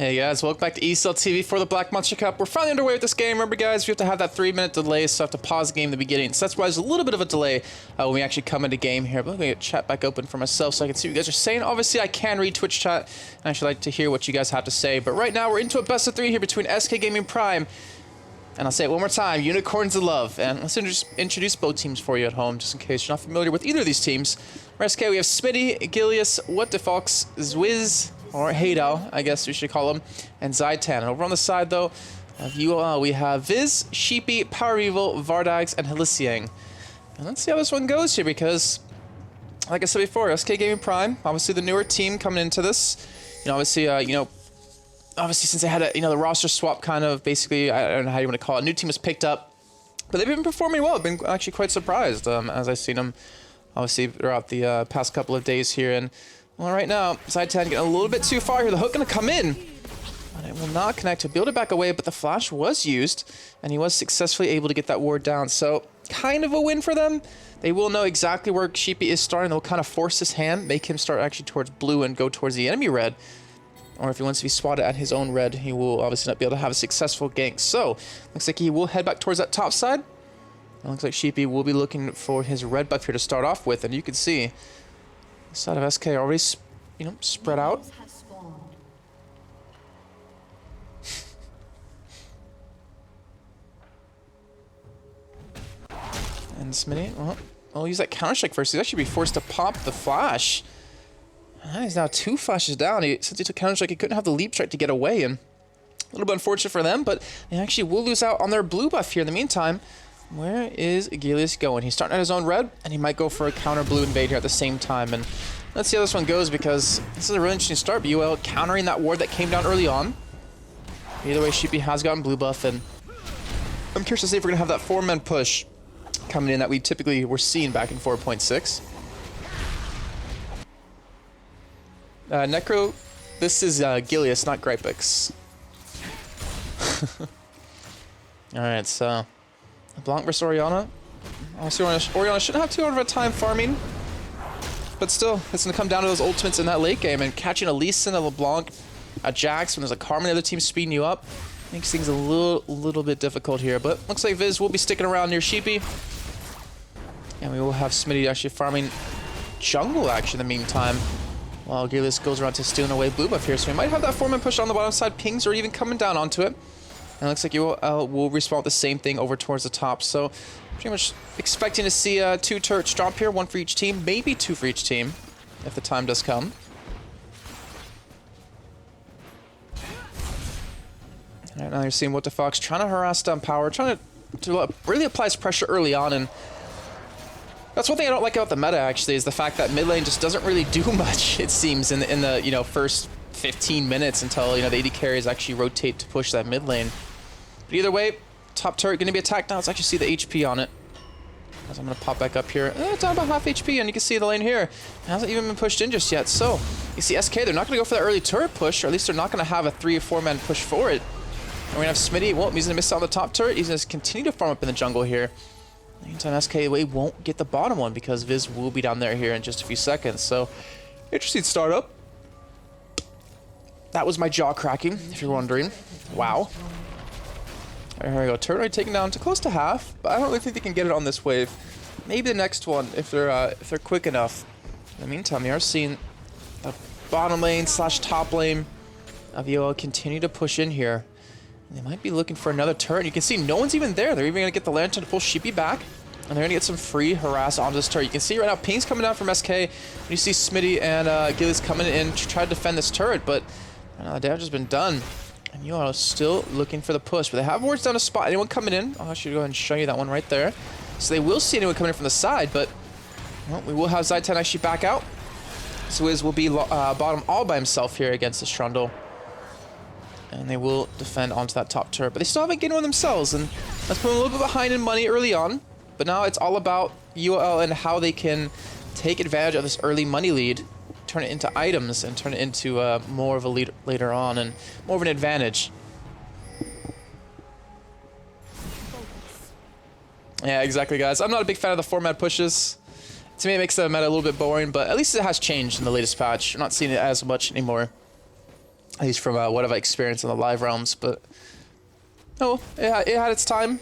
Hey guys, welcome back to ESL TV for the Black Monster Cup. We're finally underway with this game. Remember guys, we have to have that 3-minute delay, so I have to pause the game in the beginning. So that's why there's a little bit of a delay when we actually come into game here. But let me get chat back open for myself so I can see what you guys are saying. Obviously, I can read Twitch chat, and I actually like to hear what you guys have to say. But right now, we're into a best of 3 here between SK Gaming Prime, and I'll say it one more time, Unicorns of Love. And let's introduce both teams for you at home, just in case you're not familiar with either of these teams. For SK, we have Smitty, Gilius, What the Fox, Zwiz, or Haydao, I guess we should call him, and Zaitan. And over on the side, though, of UL, we have Viz, Sheepy, Power Evil, Vardags, and Helisiang. And let's see how this one goes here, because, like I said before, SK Gaming Prime, obviously the newer team coming into this. Obviously, obviously since they had a, the roster swap kind of, basically, I don't know how you want to call it, a new team was picked up. But they've been performing well. I've been actually quite surprised as I've seen them, obviously, throughout the past couple of days here. And well, right now, Zaitan getting a little bit too far here. The hook going to come in, but it will not connect to build it back away, but the flash was used, and he was successfully able to get that ward down. So, kind of a win for them. They will know exactly where Sheepy is starting. They'll kind of force his hand, make him start actually towards blue and go towards the enemy red. Or if he wants to be spotted at his own red, he will obviously not be able to have a successful gank. So, looks like he will head back towards that top side. It looks like Sheepy will be looking for his red buff here to start off with, and you can see the side of SK already, spread out. And Smitty, well, I'll use that counter-strike first. He's actually be forced to pop the flash. He's now 2 flashes down. Since he took counter-strike, he couldn't have the leap strike to get away, and a little bit unfortunate for them, but they actually will lose out on their blue buff here in the meantime. Where is Gilius going? He's starting at his own red, and he might go for a counter blue invade here at the same time. And let's see how this one goes, because this is a really interesting start. UL countering that ward that came down early on. Either way, Sheepy has gotten blue buff, and I'm curious to see if we're going to have that 4-man push coming in that we typically were seeing back in 4.6. Necro, this is Gilius, not Gripix. Alright, so Blanc versus Orianna. Obviously, Orianna shouldn't have too much of a time farming, but still, it's going to come down to those ultimates in that late game, and catching a Lee Sin, a LeBlanc, a Jax when there's a Karma, the other team speeding you up, makes things a little bit difficult here. But looks like Viz will be sticking around near Sheepy, and we will have Smitty actually farming jungle actually in the meantime, while Gilius goes around to stealing away blue buff here. So we might have that 4-man push on the bottom side, pings or even coming down onto it. And it looks like you will respawn the same thing over towards the top. So pretty much expecting to see 2 turrets drop here, 1 for each team, maybe 2 for each team, if the time does come. All right, now you're seeing What the Fox trying to harass down power, trying to really applies pressure early on, and that's one thing I don't like about the meta actually, is the fact that mid lane just doesn't really do much, it seems, in the first 15 minutes until the AD carries actually rotate to push that mid lane. But either way, top turret going to be attacked now. Let's actually see the HP on it. As I'm going to pop back up here. Down about half HP, and you can see the lane here. It hasn't even been pushed in just yet. So, you see SK, they're not going to go for that early turret push, or at least they're not going to have a 3 or 4-man push for it. And we're going to have Smitty. Well, he's going to miss out on the top turret. He's going to continue to farm up in the jungle here. Meantime, SK won't get the bottom one, because Viz will be down there here in just a few seconds. So, interesting startup. That was my jaw cracking, if you're wondering. Wow. All right, here we go. Turret already taken down to close to half, but I don't really think they can get it on this wave. Maybe the next one, if they're quick enough. In the meantime, we are seeing the bottom lane / top lane of UL continue to push in here. And they might be looking for another turret. You can see no one's even there. They're even going to get the lantern to pull Sheepy back, and they're going to get some free harass onto this turret. You can see right now pings coming down from SK. You see Smitty and Gilius coming in to try to defend this turret, but the damage has been done. And you are still looking for the push, but they have wards down to spot anyone coming in. I'll actually go ahead and show you that one right there. So they will see anyone coming in from the side, but well, we will have Zaitan actually back out. Zwiz will be bottom all by himself here against this Trundle. And they will defend onto that top turret, but they still haven't gained one themselves, and that's put them a little bit behind in money early on. But now it's all about UL and how they can take advantage of this early money lead, turn it into items, and turn it into more of a lead later on, and more of an advantage. Yeah, exactly, guys. I'm not a big fan of the 4-man pushes. To me, it makes the meta a little bit boring, but at least it has changed in the latest patch. We're not seeing it as much anymore. At least from what I've experienced in the live realms, but oh, it had its time.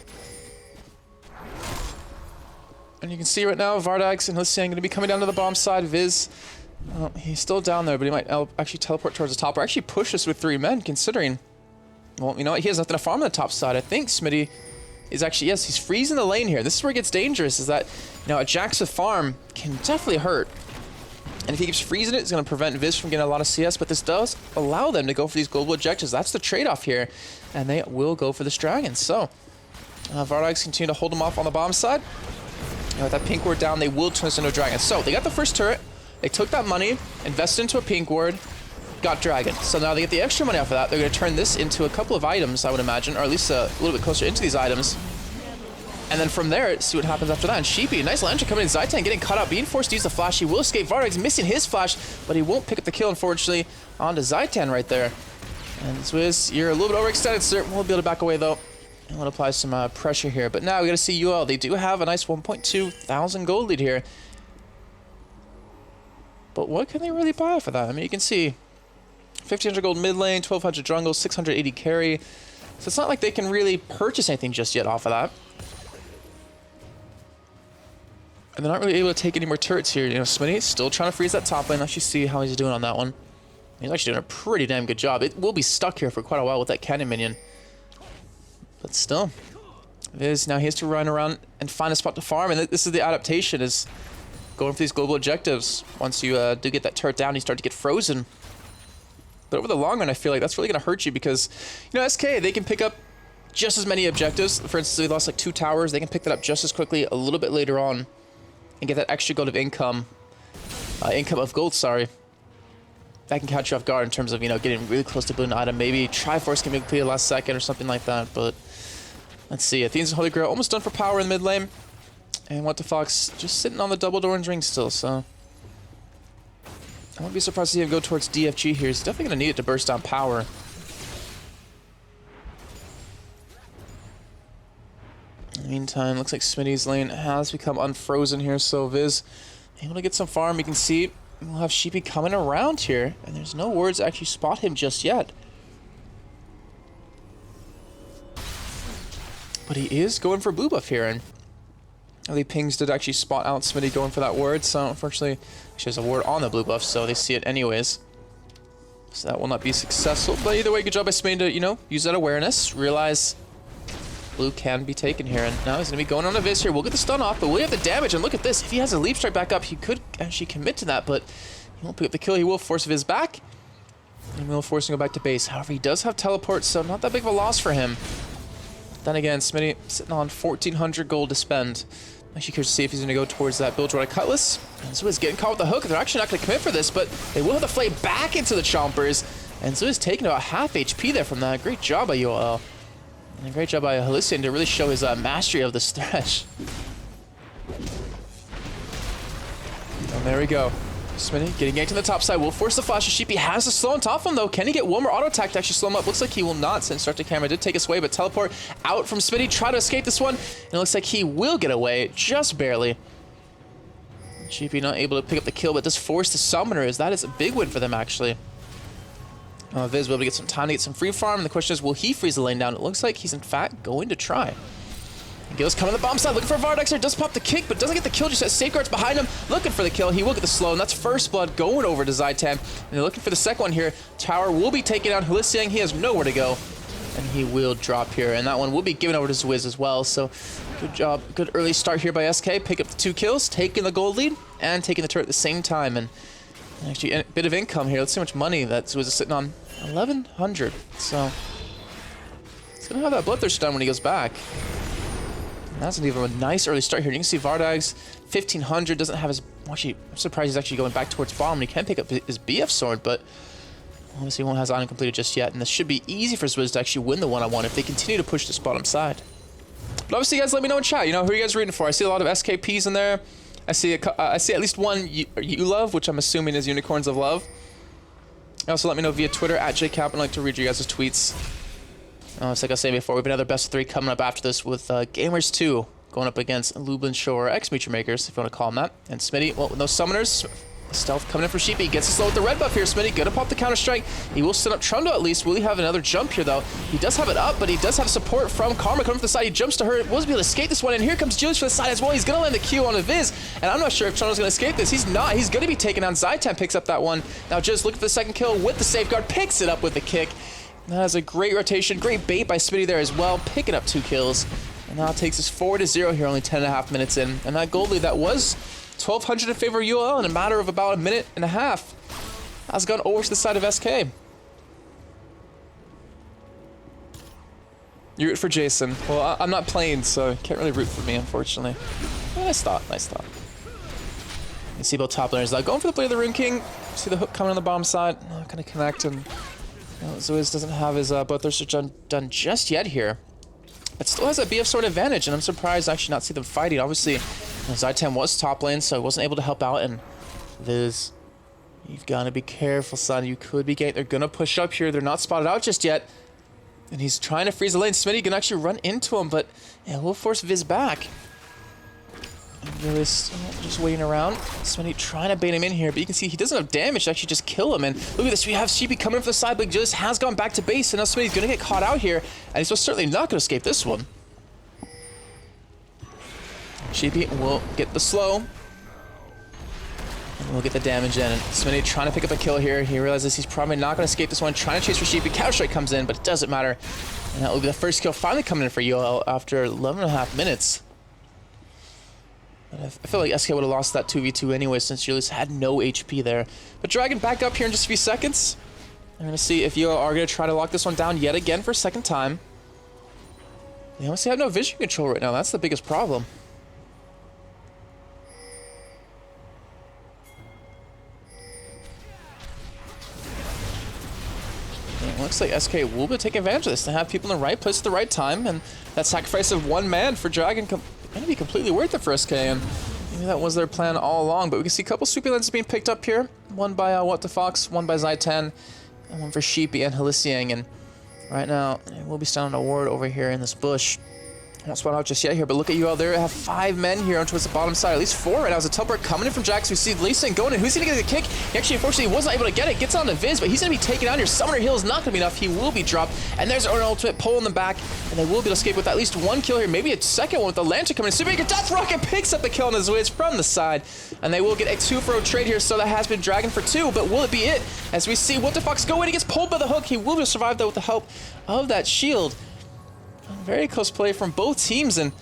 And you can see right now, Vardags and Hlissiang going to be coming down to the bomb side. Viz, he's still down there, but he might actually teleport towards the top, or actually push us with 3 men, considering, well, you know what, he has nothing to farm on the top side. I think Smitty is actually, yes, he's freezing the lane here. This is where it gets dangerous, is that, you know, a Jax with farm can definitely hurt. And if he keeps freezing it, it's going to prevent Viz from getting a lot of CS, but this does allow them to go for these global objectives. That's the trade-off here, and they will go for this dragon. So, Vardags continue to hold them off on the bomb side. And with that pink ward down, they will turn this into a dragon. So, they got the first turret, they took that money, invested into a pink ward, got dragon. So now they get the extra money off of that. They're going to turn this into a couple of items, I would imagine, or at least a little bit closer into these items. And then from there, see what happens after that. And Sheepy, nice launcher coming in. Zaitan getting caught out, being forced to use the flash. He will escape. Vardags missing his flash, but he won't pick up the kill, unfortunately, onto Zaitan right there. And Swizz, you're a little bit overextended, sir. We'll be able to back away, though. And we'll apply some pressure here. But now we got to see UL. They do have a nice 1.2 thousand gold lead here. But what can they really buy for that? I mean, you can see 1,500 gold mid lane, 1,200 jungle, 680 carry. So it's not like they can really purchase anything just yet off of that. And they're not really able to take any more turrets here. You know, Smitty still trying to freeze that top lane. Let's just see how he's doing on that one. He's actually doing a pretty damn good job. It will be stuck here for quite a while with that cannon minion. But still, Viz, now he has to run around and find a spot to farm. And this is the adaptation, is going for these global objectives. Once you do get that turret down, you start to get frozen. But over the long run, I feel like that's really going to hurt you because, you know, SK, they can pick up just as many objectives. For instance, they lost like 2 towers. They can pick that up just as quickly a little bit later on and get that extra gold of income. Of gold, sorry. That can catch you off guard in terms of, you know, getting really close to building an item. Maybe Triforce can be completed last second or something like that. But let's see. Athena's Holy Grail almost done for power in the mid lane. And What the Fox just sitting on the double Doran's ring still, so I won't be surprised to see him go towards DFG here. He's definitely going to need it to burst down power. In the meantime, looks like Smitty's lane has become unfrozen here, so Viz able to get some farm. You can see we'll have Sheepy coming around here, and there's no words to actually spot him just yet. But he is going for blue buff here, and the pings did actually spot out Smitty going for that ward, so unfortunately, actually there's a ward on the blue buff, so they see it anyways. So that will not be successful, but either way, good job by Smitty to, you know, use that awareness, realize blue can be taken here, and now he's going to be going on a Viz here. We'll get the stun off, but we'll have the damage, and look at this. If he has a leap strike back up, he could actually commit to that, but he won't pick up the kill. He will force Viz back, and will force him to go back to base. However, he does have teleport, so not that big of a loss for him. Then again, Smitty sitting on 1,400 gold to spend. Actually curious to see if he's going to go towards that build rod Cutlass. And Zwiz getting caught with the hook. They're actually not going to commit for this, but they will have the flame back into the Chompers. And Zwiz taking about half HP there from that. Great job by ULL. And a great job by Hlissiang to really show his mastery of this thresh. And there we go. Smitty getting yanked to the top side. Will force the flash. Sheepy has to slow on top of him, though. Can he get one more auto attack to actually slow him up? Looks like he will not, since Start to Camera did take us away, but teleport out from Smitty. Try to escape this one. And it looks like he will get away, just barely. Sheepy not able to pick up the kill, but does force the Summoners. That is a big win for them, actually. Viz will be able to get some time to get some free farm. And the question is, will he freeze the lane down? It looks like he's, in fact, going to try. Gil's coming to the bomb side, looking for Vardags here. Does pop the kick, but doesn't get the kill. Just has safeguards behind him, looking for the kill. He will get the slow, and that's first blood going over to Zaitan. And they're looking for the second one here. Tower will be taken out. Hlissiang, he has nowhere to go, and he will drop here. And that one will be given over to Zwiz as well. So good job, good early start here by SK. Pick up the 2 kills, taking the gold lead, and taking the turret at the same time. And actually a bit of income here. Let's see how much money that Zwiz is sitting on. 1,100. So he's gonna have that bloodthirst done when he goes back. That's gonna give him a nice early start here. You can see Vardags 1,500 doesn't have his. Actually, I'm surprised he's actually going back towards bottom. He can pick up his BF sword, but obviously he won't have his item completed just yet. And this should be easy for Swizz to actually win the one-on-one if they continue to push this bottom side. But obviously, you guys let me know in chat. You know, who are you guys rooting for? I see a lot of SKPs in there. I see at least one you love, which I'm assuming is Unicorns of Love. Also, let me know via Twitter at JCap. I'd like to read you guys' tweets. It's like I was saying before, we have another best of 3 coming up after this with Gamers 2 going up against Lublin Shore X Mutual Makers, if you want to call them that. And Smitty, well, with no summoners, Stealth coming in for Sheepy. Gets a slow with the red buff here. Smitty gonna pop the counter strike. He will set up Trundle at least. Will he have another jump here though? He does have it up, but he does have support from Karma coming from the side. He jumps to her. Will's be able to escape this one, and here comes Julius for the side as well. He's gonna land the Q on a Viz, and I'm not sure if Trundle's gonna escape this. He's not. He's gonna be taken down. Zytan picks up that one. Now just looking for the second kill with the safeguard. Picks it up with the kick. That is a great rotation. Great bait by Smitty there as well. Picking up 2 kills. And now it takes us 4-0 here, only 10.5 minutes in. And that gold lead that was 1,200 in favor of UL in a matter of about a minute and a half has gone over to the side of SK. You root for Jason. Well, I'm not playing, so you can't really root for me, unfortunately. Nice thought, nice thought. You see both top laners going for the play of the Rune King. See the hook coming on the bottom side. Not gonna connect, and Zoiz doesn't have his both thirsters done just yet here. But still has a BF sword advantage, and I'm surprised to actually not see them fighting. Obviously, Zytan was top lane, so he wasn't able to help out, and Viz, you've got to be careful, son. You could be getting... They're going to push up here. They're not spotted out just yet. And he's trying to freeze the lane. Smitty can actually run into him, but yeah, we'll force Viz back. And Julius just waiting around. Smitty trying to bait him in here, but you can see he doesn't have damage to actually just kill him. And look at this. We have Sheepy coming from the side, but Julius has gone back to base, and now Smitty's going to get caught out here, and he's most certainly not going to escape this one. Sheepy will get the slow. And we'll get the damage in. And Smitty trying to pick up a kill here. He realizes he's probably not going to escape this one. Trying to chase for Sheepy. Counter strike comes in, but it doesn't matter. And that will be the first kill finally coming in for UL after 11.5 minutes. But I feel like SK would have lost that 2v2 anyway since Julius had no HP there. But Dragon back up here in just a few seconds. I'm going to see if UL are going to try to lock this one down yet again for a second time. They honestly have no vision control right now. That's the biggest problem. It looks like SK will be taking advantage of this to have people in the right place at the right time, and that sacrifice of 1 man for Dragon going to be completely worth it for SK, and maybe that was their plan all along. But we can see a couple super lenses being picked up here. One by What the Fox, one by Zytan, and one for Sheepy and Halisiang. And right now, we'll be standing a ward over here in this bush. I won't spot out just yet here, but look at UL there. Have 5 men here on towards the bottom side. At least 4 right now. There's a teleport coming in from Jax. We see Lee Sin going in. Who's going to get the kick? He actually, unfortunately, wasn't able to get it. Gets on the Viz, but he's going to be taken out here. Summoner heal is not going to be enough. He will be dropped. And there's an ultimate pull in the back. And they will be able to escape with at least 1 kill here. Maybe a second one with the Lantern coming in. Supermaker Death Rocket picks up the kill on his Wiz from the side. And they will get a 2-for-0 trade here. So that has been Dragon for 2. But will it be it? As we see What the Fox go in. He gets pulled by the hook. He will be able to survive, though, with the help of that shield. Very close play from both teams. And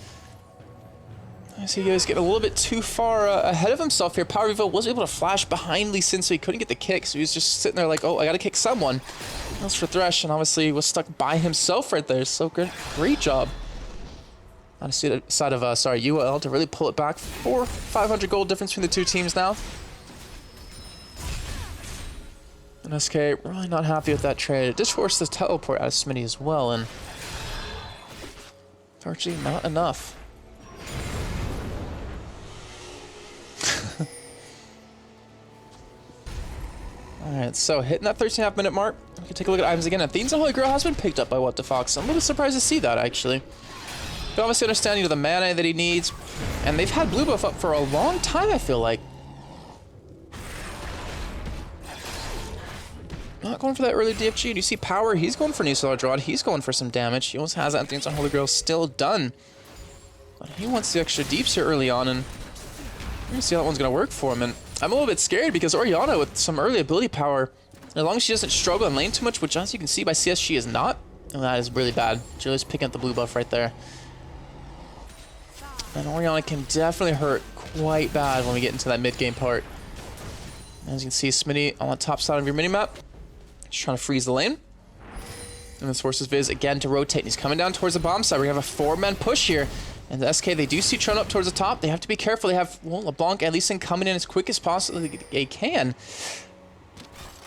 I see you guys getting a little bit too far ahead of himself here. Power Revo was able to flash behind Lee Sin, so he couldn't get the kick. So he was just sitting there like, oh, I got to kick someone. That's for Thresh, and obviously he was stuck by himself right there. So good. Great job on the side of, UL to really pull it back. 500 gold difference between the two teams now. And SK really not happy with that trade. It just forced the teleport out of Smitty as well, and unfortunately not enough. Alright, so hitting that 13.5 minute mark, we can take a look at items again. Athene's Holy Grail has been picked up by What the Fox. I'm a little surprised to see that, actually. But obviously understand, the mana that he needs. And they've had blue buff up for a long time, I feel like. Not going for that early DFG. And you see Power, he's going for New Solar Draw. He's going for some damage. He almost has that Athene's Holy Grail still done. But he wants the extra deeps here early on, and we're going to see how that one's going to work for him. And I'm a little bit scared because Orianna with some early ability power, as long as she doesn't struggle in lane too much, which as you can see by CS she is not, and that is really bad. Julius picking up the blue buff right there. And Orianna can definitely hurt quite bad when we get into that mid-game part. As you can see, Smitty on the top side of your minimap, just trying to freeze the lane. And this forces Viz again to rotate, and he's coming down towards the bomb side. We're going to have a 4-man push here. And the SK, they do see Trun up towards the top. They have to be careful. They have, well, LeBlanc and Lee Sin coming in as quick as possibly they can.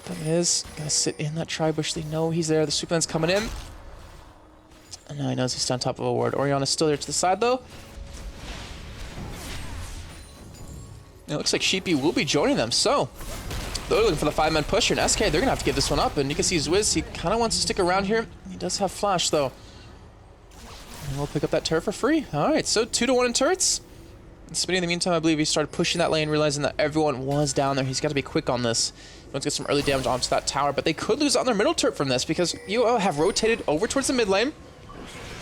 But it is going to sit in that tri-bush. They know he's there. The Superman's coming in. And now he knows he's on top of a ward. Orianna's still there to the side, though. And it looks like Sheepy will be joining them. So, they're looking for the 5-man push here. And SK, they're going to have to give this one up. And you can see Zwiz, he kind of wants to stick around here. He does have Flash, though. And we'll pick up that turret for free. Alright, so 2-1 in turrets. Smitty, in the meantime, I believe he started pushing that lane, realizing that everyone was down there. He's got to be quick on this. He wants to get some early damage onto that tower, but they could lose on their middle turret from this because you have rotated over towards the mid lane,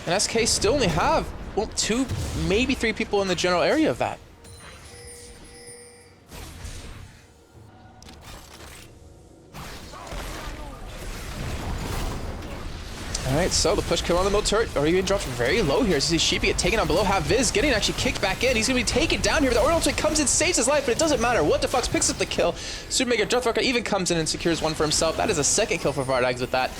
and SK still only have, well, 2, maybe 3 people in the general area of that. Alright, so the push kill on the middle turret already being dropped very low here. So you see Sheepy get taken on below, have Viz getting actually kicked back in. He's going to be taken down here. The Oriole ultimate comes in, saves his life, but it doesn't matter. What the Fox picks up the kill. Super Mega Deathrocker even comes in and secures one for himself. That is a second kill for Vardags with that.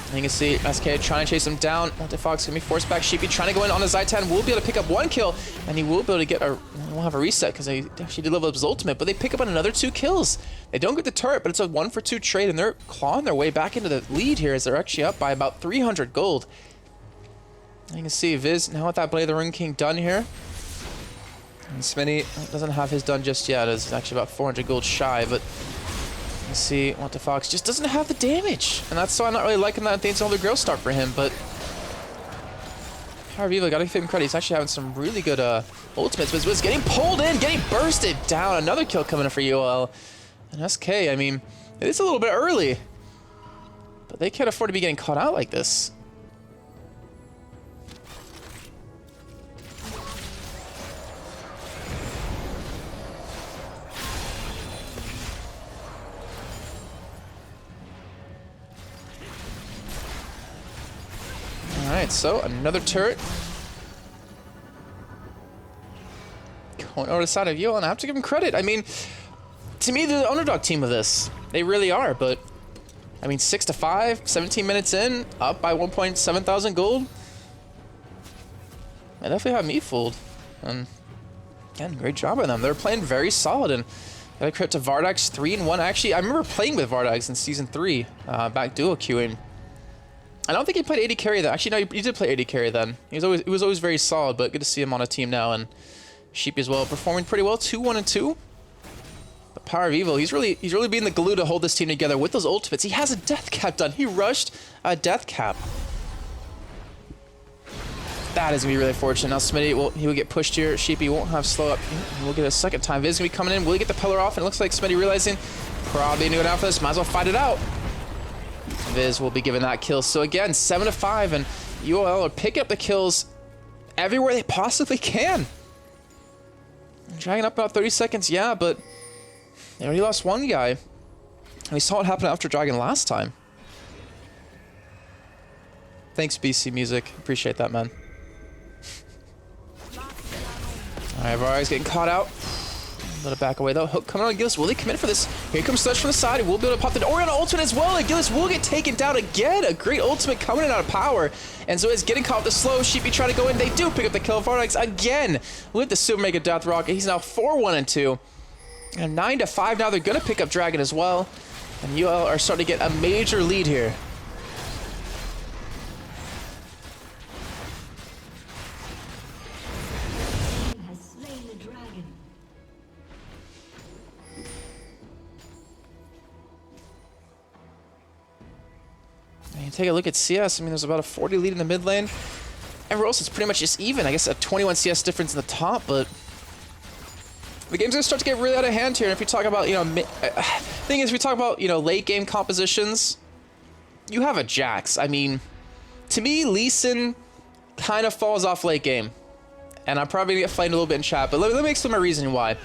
And you can see SK trying to chase him down. What the Fox going to be forced back. Sheepy trying to go in on the Zaitan. Will be able to pick up 1 kill, and he will be able to get a, we'll have a reset because they actually did level up his ultimate, but they pick up on another 2 kills. They don't get the turret, but it's a 1-for-2 trade, and they're clawing their way back into the lead here as they're actually up by about 300 gold. You can see Viz now with that Blade of the Rune King done here. And Smitty doesn't have his done just yet. It's actually about 400 gold shy, but you can see What the Fox just doesn't have the damage. And that's why I'm not really liking that Dane's Older Grail start for him, but Power of Evil, gotta give him credit. He's actually having some really good ultimates, but Viz getting pulled in, getting bursted down. Another kill coming in for UL. And SK, I mean, it is a little bit early, but they can't afford to be getting caught out like this. Alright, so another turret. Going over the side of Yo, and I have to give him credit. I mean, to me, they're the underdog team of this. They really are, but I mean, 6-5, 17 minutes in, up by 1.7 thousand gold. They definitely have me fooled. And again, great job on them. They're playing very solid, and got a credit to Vardags 3-1. Actually, I remember playing with Vardags in Season 3, back duo queuing. I don't think he played AD carry then. Actually, no, he did play AD carry then. He was always very solid, but good to see him on a team now. And Sheepy as well, performing pretty well, 2-1-2. But Power of Evil, he's really being the glue to hold this team together with those ultimates. He has a death cap done. He rushed a death cap. That is gonna be really fortunate. Now Smitty, he will get pushed here. Sheepy won't have slow up. We'll get a second time. Viz gonna be coming in. Will he get the pillar off? And it looks like Smitty realizing probably knew it out for this. Might as well fight it out. Viz will be given that kill. So again, 7-5, and UOL are picking up the kills everywhere they possibly can. Dragging up about 30 seconds, yeah, but they already lost 1 guy. And we saw what happened after Dragon last time. Thanks, BC Music. Appreciate that, man. Alright, Vardags getting caught out. Let it back away though. Hook coming on Gillis. Will he commit for this? Here comes Sludge from the side. We'll be able to pop the Orion ultimate as well. And Gillis will get taken down again. A great ultimate coming in out of power. And so it's getting caught with the slow. Sheepy trying to go in. They do pick up the kill. Vardags again with the Super Mega Death Rocket. He's now 4-1-2. And 9-5 now. They're going to pick up Dragon as well. And UL are starting to get a major lead here. Take a look at CS. I mean, there's about a 40 lead in the mid lane. Everywhere else is pretty much just even. I guess a 21 CS difference in the top, but the game's gonna start to get really out of hand here. And if you talk about, thing is, if we talk about, late game compositions, you have a Jax. I mean, to me, Lee Sin kind of falls off late game, and I'm probably gonna get flamed a little bit in chat. But let me explain my reasoning why.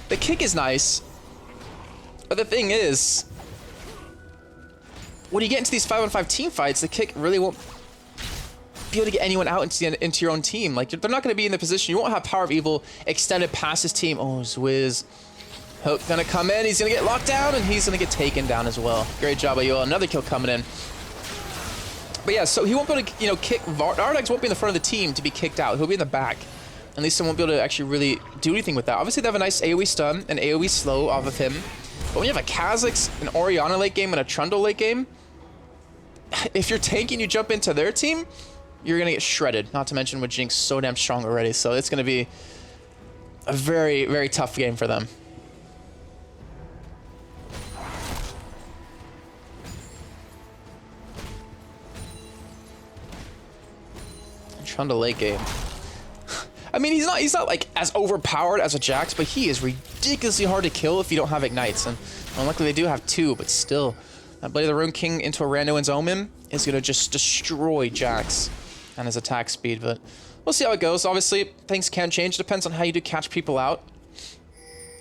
The kick is nice, but the thing is, when you get into these 5-on-5 team fights, the kick really won't be able to get anyone out into your own team. Like, they're not going to be in the position. You won't have Power of Evil extended past his team. Oh, Zwiz. Hook gonna come in. He's going to get locked down, and he's going to get taken down as well. Great job by Yoel. Another kill coming in. But yeah, so he won't be able to, kick. Vardags won't be in the front of the team to be kicked out. He'll be in the back. At least someone won't be able to actually really do anything with that. Obviously, they have a nice AoE stun and AoE slow off of him. But when you have a Kha'Zix, an Orianna late game, and a Trundle late game, if you're tanking, you jump into their team, you're going to get shredded. Not to mention with Jinx so damn strong already. So it's going to be a very, very tough game for them. Trundle late game. I mean, he's not like as overpowered as a Jax, but he is ridiculously hard to kill if you don't have ignites. And luckily they do have 2, but still, that Blade of the Rune King into a Randuin's Omen is gonna just destroy Jax and his attack speed. But we'll see how it goes. Obviously, things can change. Depends on how you do catch people out.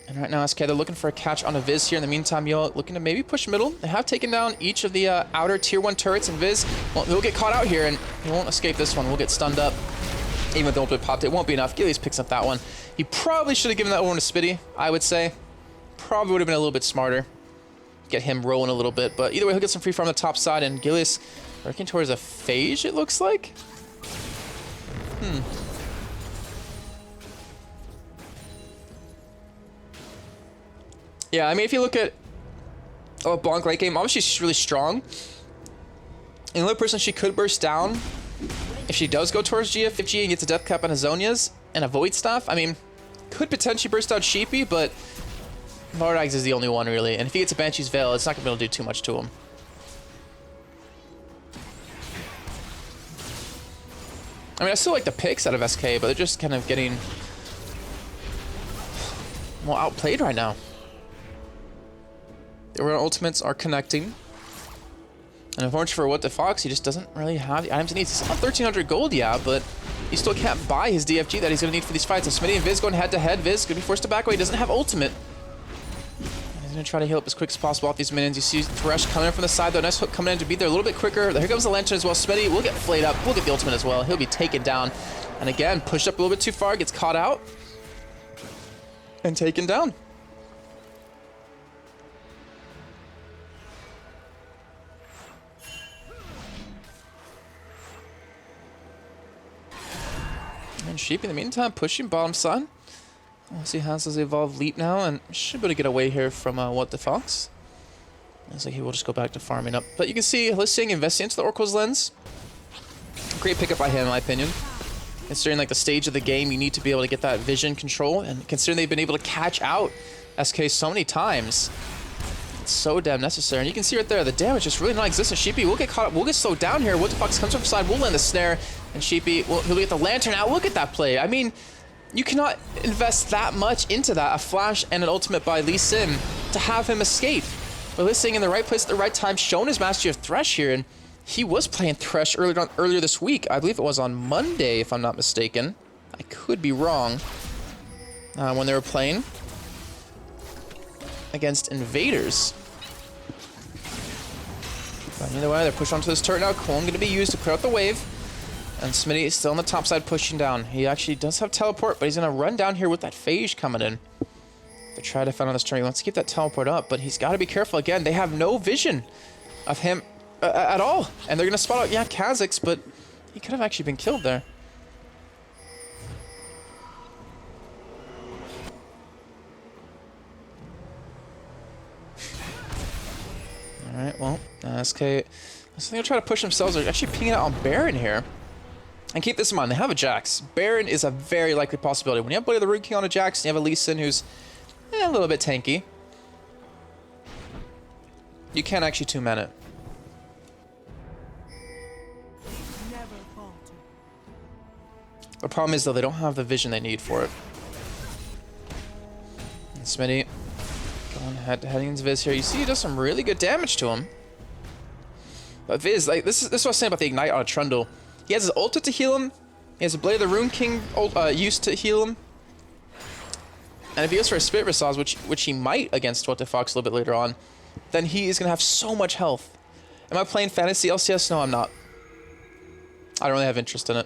And right now, SK, they're looking for a catch on a Viz here. In the meantime, Yo looking to maybe push middle. They have taken down each of the outer tier 1 turrets, and Viz, well, he'll get caught out here, and he won't escape this one. We'll get stunned up. Even with the ultimate popped, it won't be enough. Gilius picks up that one. He probably should have given that one to Spitty, I would say. Probably would have been a little bit smarter. Get him rolling a little bit, but either way, he'll get some free farm on the top side, and Gilius working towards a phage, it looks like. Yeah, I mean, if you look at Blanc late game, obviously she's really strong. And the only person she could burst down, if she does go towards GFG and gets a death cap on Azonias and avoid stuff, I mean, could potentially burst out Sheepy, but Lardags is the only one, really. And if he gets a Banshee's Veil, it's not going to be able to do too much to him. I mean, I still like the picks out of SK, but they're just kind of getting, well, outplayed right now. The Aurora ultimates are connecting. And unfortunately for What the Fox, he just doesn't really have the items he needs. He's on 1,300 gold, yeah, but he still can't buy his DFG that he's going to need for these fights. So Smitty and Viz going head-to-head. Viz going to be forced to back away. He doesn't have ultimate. He's going to try to heal up as quick as possible off these minions. You see Thresh coming in from the side, though. Nice hook coming in to be there a little bit quicker. Here comes the Lantern as well. Smitty will get flayed up. We'll get the ultimate as well. He'll be taken down. And again, pushed up a little bit too far. Gets caught out. And taken down. And Sheep in the meantime pushing bottom side. We'll see how his evolved leap now, and should be able to get away here from What the Fox. Looks like he will just go back to farming up. But you can see Listing investing into the Oracle's Lens. Great pickup by him, in my opinion. Considering like the stage of the game, you need to be able to get that vision control, and considering they've been able to catch out SK so many times, it's so damn necessary. And you can see right there, the damage is really non-existent. Sheepy will get caught up, we'll get slowed down here. What the Fox comes from the side, we'll land the snare, and Sheepy, well, he'll get the lantern out. Look at that play. I mean, you cannot invest that much into that, a flash and an ultimate by Lee Sin, to have him escape. But Listing in the right place at the right time, shown his mastery of Thresh here, and he was playing Thresh earlier this week. I believe it was on Monday, if I'm not mistaken. I could be wrong. When they were playing against Invaders. But either way, they're pushed onto this turret now. Clone going to be used to clear out the wave. And Smitty is still on the top side pushing down. He actually does have teleport, but he's going to run down here with that phage coming in to try to find on this turret. He wants to keep that teleport up, but he's got to be careful. Again, they have no vision of him at all. And they're going to spot out, yeah, Kha'Zix, but he could have actually been killed there. Alright, well, SK, I think they'll try to push themselves. They're actually pinging out on Baron here. And keep this in mind, they have a Jax. Baron is a very likely possibility. When you have Blade of the Rune King on a Jax, and you have a Lee Sin who's a little bit tanky, you can actually two-man it. The problem is, though, they don't have the vision they need for it. And Smitty going heading into Viz here. You see he does some really good damage to him. But Viz, like, this is what I was saying about the Ignite on a Trundle. He has his ulti to heal him. He has a Blade of the Rune King used to heal him. And if he goes for a Spirit Visage, which he might against What the Fox a little bit later on, then he is going to have so much health. Am I playing Fantasy LCS? No, I'm not. I don't really have interest in it.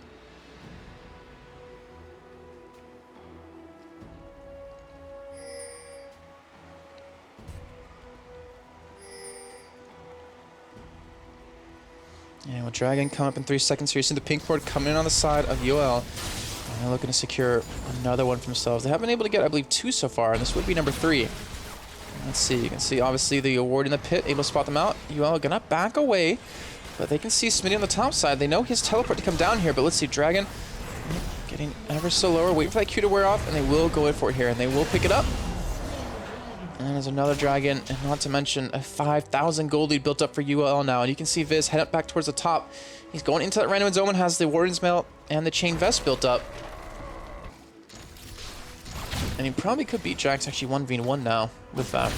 Yeah, well, Dragon come up in 3 seconds here. You see the pink board coming in on the side of UL. And they're looking to secure another one for themselves. They haven't been able to get, I believe, 2 so far, and this would be number 3. Let's see. You can see, obviously, the award in the pit, able to spot them out. UL gonna back away, but they can see Smitty on the top side. They know his teleport to come down here, but let's see. Dragon getting ever so lower, waiting for that Q to wear off, and they will go in for it here, and they will pick it up. And there's another Dragon, and not to mention a 5,000 gold lead built up for UL now. And you can see Viz head up back towards the top. He's going into that Randuin's Omen, has the Warden's Mail and the Chain Vest built up. And he probably could beat Jax actually 1v1 now with that.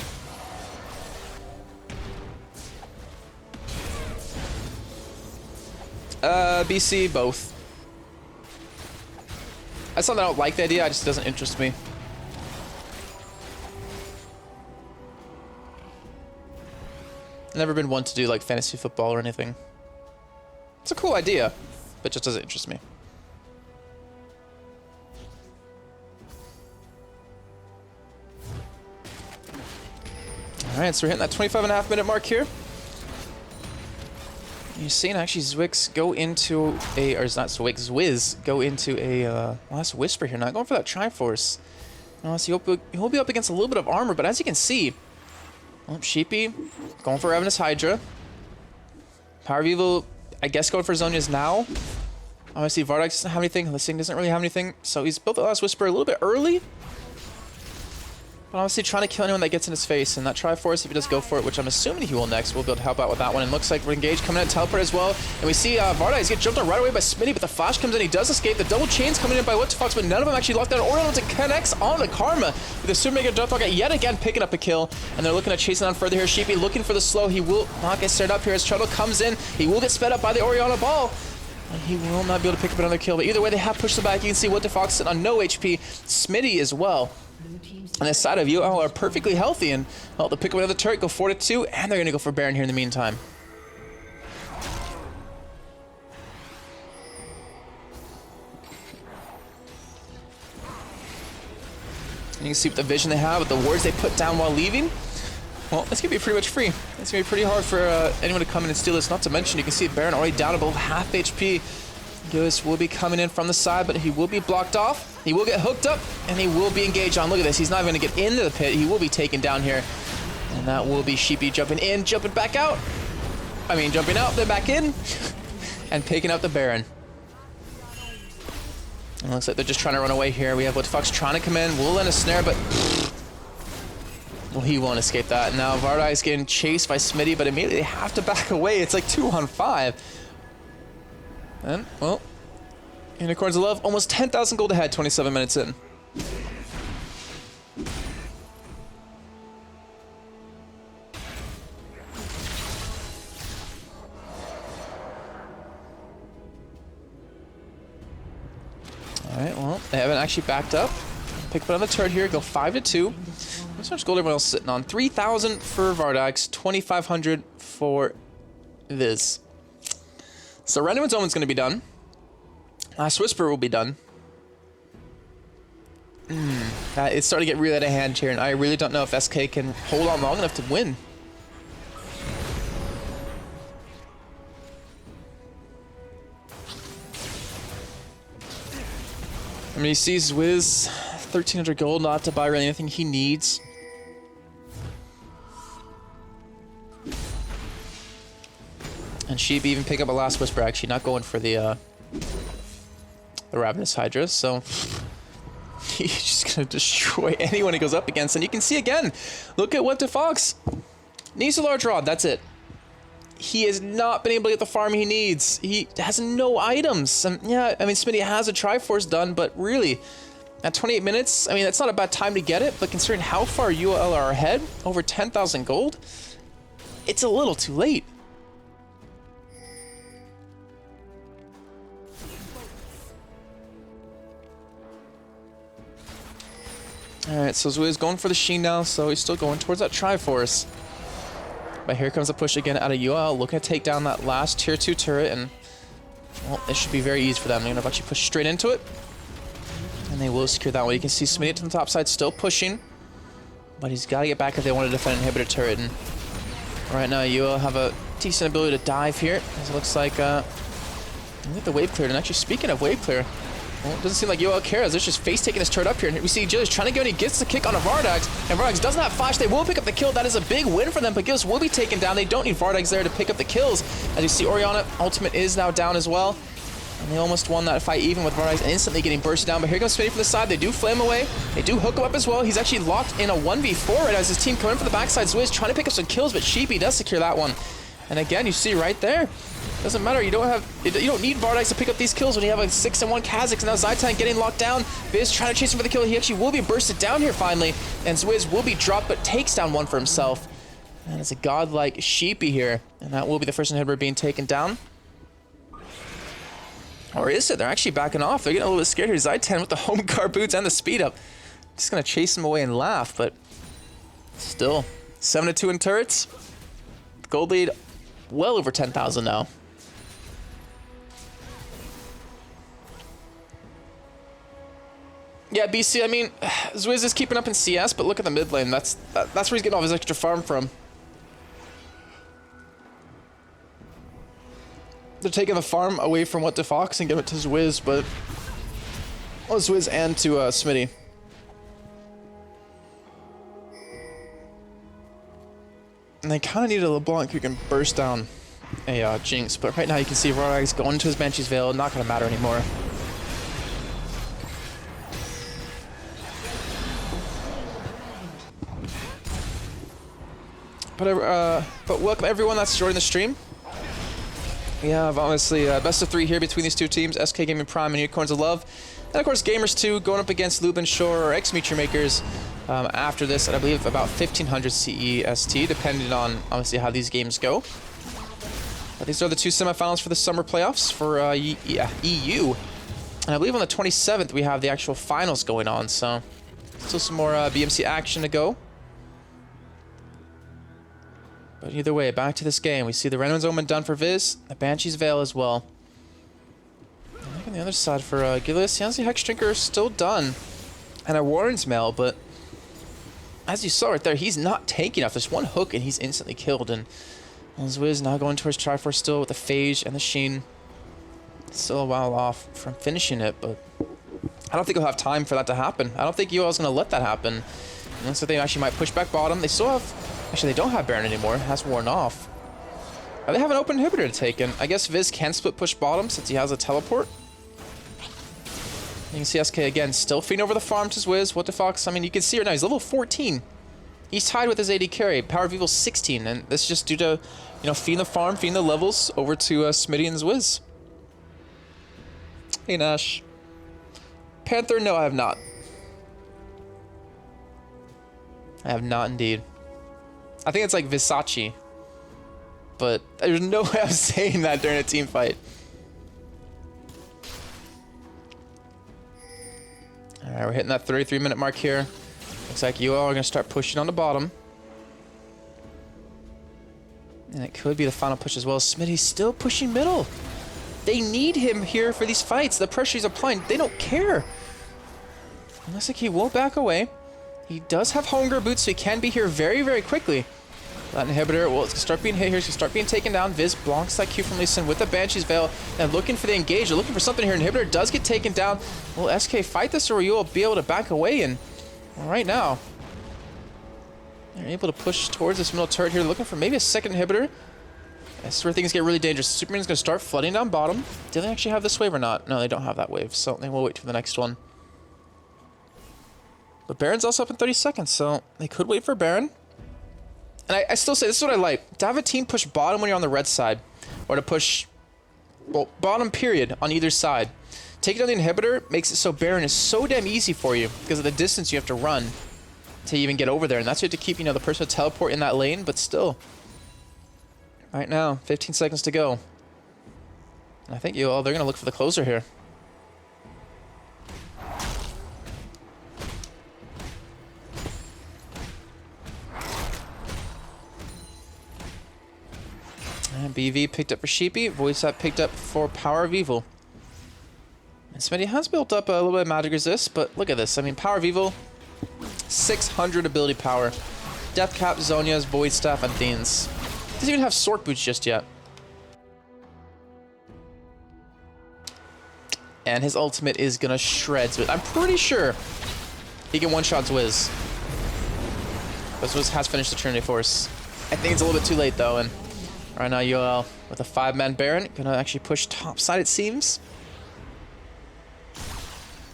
BC, both. That's not that I don't like the idea, it just doesn't interest me. Never been one to do like fantasy football or anything. It's a cool idea, but it just doesn't interest me. Alright, so we're hitting that 25.5 minute mark here. You're seeing actually Zwix go into a, or it's not Zwix, Zwiz go into a last Whisper here, not going for that Triforce. So he'll be up against a little bit of armor, but as you can see, Sheepy going for Ravenous Hydra. Power of Evil, I guess, going for Zonia's now. Obviously, Vardak doesn't have anything. Listing doesn't really have anything. So he's built the last Whisper a little bit early. But obviously trying to kill anyone that gets in his face. And that Triforce, if he does go for it, which I'm assuming he will next, we'll be able to help out with that one. And looks like we're engaged coming in, teleport as well. And we see Vardak get jumped on right away by Smitty, but the flash comes in. He does escape. The double chains coming in by WTF, but none of them actually locked down. Orion connects on the Karma with the Super Mega Death Rocket yet again picking up a kill. And they're looking at chasing on further here. Sheepy looking for the slow. He will not get stirred up here as Shuttle comes in. He will get sped up by the Oriana Ball. And he will not be able to pick up another kill. But either way, they have pushed them back. You can see WTF sitting on no HP. Smitty as well. On this side of UL are perfectly healthy, and well, they'll pick up another turret, go 4-2, and they're going to go for Baron here in the meantime. And you can see what the vision they have, with the wards they put down while leaving. Well, it's going to be pretty much free. It's going to be pretty hard for anyone to come in and steal this. Not to mention, you can see Baron already down above half HP. Gillis will be coming in from the side, but he will be blocked off. He will get hooked up, and he will be engaged on. Look at this. He's not going to get into the pit. He will be taken down here. And that will be Sheepy jumping in, jumping back out. I mean, jumping out, then back in. And picking up the Baron. And it looks like they're just trying to run away here. We have WTF trying to come in. We'll land a snare, but... well, he won't escape that. Now, Vardai is getting chased by Smitty, but immediately they have to back away. It's like 2-on-5. And, well, Unicorns of Love, almost 10,000 gold ahead, 27 minutes in. Alright, well, they haven't actually backed up. Pick up another turret here, go 5-2. How much gold everyone else sitting on? 3,000 for Vardax, 2,500 for Viz. So Renderman's Omen's going to be done. Last Whisper will be done. It's starting to get really out of hand here, and I really don't know if SK can hold on long enough to win. I mean, he sees Wiz, 1,300 gold, not to buy really anything he needs. And Sheep even pick up a last Whisper, actually, not going for the Ravenous Hydra, so he's just gonna destroy anyone he goes up against. And you can see again, look at WTF. Needs a large rod, that's it. He has not been able to get the farm he needs. He has no items. And yeah, I mean, Smitty has a Triforce done, but really, at 28 minutes, I mean, that's not a bad time to get it, but considering how far UL are ahead, over 10,000 gold, it's a little too late. Alright, so Zui is going for the Sheen now, so he's still going towards that Triforce. But here comes the push again out of UL, looking to take down that last tier 2 turret, and well, it should be very easy for them. They're going to actually push straight into it, and they will secure that one. You can see Smitty to the top side still pushing, but he's got to get back if they want to defend an inhibitor turret. And right now, UL have a decent ability to dive here, as it looks like I think the wave cleared. And actually, speaking of wave clear, well, it doesn't seem like UL cares. They're just face taking his turret up here. And we see Gilles trying to go, and he gets the kick on a Vardax. And Vardax doesn't have flash. They will pick up the kill. That is a big win for them. But Gilles will be taken down. They don't need Vardax there to pick up the kills. As you see, Oriana ultimate is now down as well. And they almost won that fight even with Vardax instantly getting bursted down. But here comes Smitty from the side. They do flame away. They do hook him up as well. He's actually locked in a 1v4 right now as his team coming in from the backside. Zwiz trying to pick up some kills, but Sheepy does secure that one. And again, you see right there, doesn't matter. You don't need Vardex to pick up these kills when you have a 6-1 Kha'Zix. And now Zaitan getting locked down. Viz trying to chase him for the kill. He actually will be bursted down here finally, and Zwiz will be dropped, but takes down one for himself. And it's a godlike Sheepy here, and that will be the first inhibitor being taken down. Or is it? They're actually backing off. They're getting a little bit scared here. Zaitan with the home guard boots and the speed up. Just gonna chase him away and laugh, but still 7-2 in turrets. Gold lead well over 10,000 now. Yeah, BC, I mean, Zwiz is keeping up in CS, but look at the mid lane. That's where he's getting all his extra farm from. They're taking the farm away from what Defox and give it to Zwiz, but... well, Zwiz and to Smitty. And they kind of need a LeBlanc who can burst down a Jinx, but right now you can see Vardex going to his Banshee's Veil, not going to matter anymore. But welcome everyone that's joining the stream. We have obviously best of 3 here between these two teams, SK Gaming Prime and Unicorns of Love. And of course Gamers 2 going up against Lubin Shore or X-Meteor Makers after this at I believe about 1500 CEST, depending on obviously how these games go. But these are the 2 semifinals for the summer playoffs for EU. And I believe on the 27th we have the actual finals going on, so still some more BMC action to go. But either way, back to this game. We see the Renowin's Omen done for Viz, the Banshee's Veil as well. And look on the other side for Gilius. Yanzi Hexdrinker still done. And a Warren's Mail, but as you saw right there, he's not tanky enough. There's one hook and he's instantly killed. And Zwiz now going towards Triforce still with the Phage and the Sheen. Still a while off from finishing it, but I don't think he'll have time for that to happen. I don't think UL's going to let that happen. Looks like they actually might push back bottom. They still have... actually, they don't have Baron anymore. It has worn off. They have an open inhibitor to take, and I guess Viz can split push bottom since he has a teleport. You can see SK again, still feeding over the farm to Zwiz. What the Fox? I mean, you can see right now, he's level 14. He's tied with his AD carry. Power of Evil 16, and this is just due to, you know, feeding the farm, feeding the levels over to Smitty and Zwiz. Hey, Nash. Panther, no, I have not. I have not indeed. I think it's like Versace, but there's no way I'm saying that during a team fight. Alright, we're hitting that 33-minute mark here. Looks like UL are going to start pushing on the bottom. And it could be the final push as well. Smitty's still pushing middle. They need him here for these fights. The pressure he's applying, they don't care. And looks like he won't back away. He does have Hunger Boots, so he can be here very, very quickly. That inhibitor, well, it's going to start being hit here. It's going to start being taken down. Viz blocks that Q from Lee Sin with the Banshee's Veil and looking for the engage. They're looking for something here. Inhibitor does get taken down. Will SK fight this, or will you all be able to back away? And well, right now, they're able to push towards this middle turret here, looking for maybe a second inhibitor. That's where things get really dangerous. Superman's going to start flooding down bottom. Do they actually have this wave or not? No, they don't have that wave, so they will wait for the next one. But Baron's also up in 30 seconds, so they could wait for Baron. And I still say, this is what I like. To have a team push bottom when you're on the red side. Or to push, well, bottom period on either side. Taking down the inhibitor makes it so Baron is so damn easy for you because of the distance you have to run to even get over there. And that's why you have to keep, you know, the person to teleport in that lane, but still. Right now, 15 seconds to go. And I think they're going to look for the closer here. And BV picked up for Sheepy. Voice App picked up for Power of Evil. And Smitty has built up a little bit of magic resist, but look at this. I mean, Power of Evil, 600 ability power. Death Cap, Zonia's, Void Staff, and Theans. Doesn't even have Sword Boots just yet. And his ultimate is gonna shred Zwiz. I'm pretty sure he can one-shot Zwiz. But Zwiz has finished the Trinity Force. I think it's a little bit too late though, and right now UL with a 5-man Baron, gonna actually push top side it seems.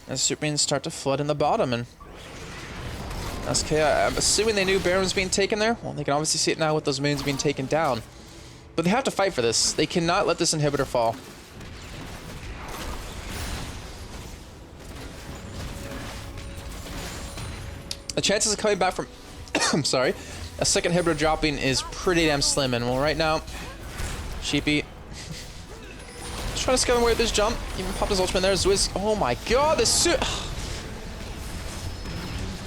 And Supermans start to flood in the bottom, and SK, I'm assuming they knew Baron was being taken there. Well, they can obviously see it now with those minions being taken down. But they have to fight for this. They cannot let this inhibitor fall. The chances of coming back from, I'm sorry, a second inhibitor dropping is pretty damn slim. And well, right now, Sheepy just trying to scale away with this jump. Even popped his ultimate there. Zwiz, oh my god, this suit.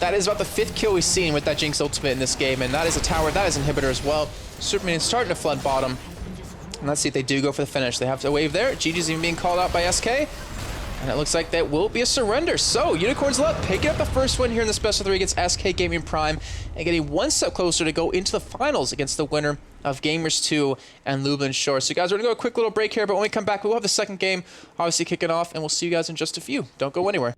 That is about the 5th kill we've seen with that Jinx ultimate in this game, and that is a tower, that is inhibitor as well. Superman is starting to flood bottom. And let's see if they do go for the finish. They have to wave there. GG's even being called out by SK. And it looks like that will be a surrender. So, Unicorns Luck picking up the first win here in the Special 3 against SK Gaming Prime and getting one step closer to go into the finals against the winner of Gamers 2 and Lublin Shore. So, guys, we're going to go a quick little break here, but when we come back, we'll have the second game obviously kicking off, and we'll see you guys in just a few. Don't go anywhere.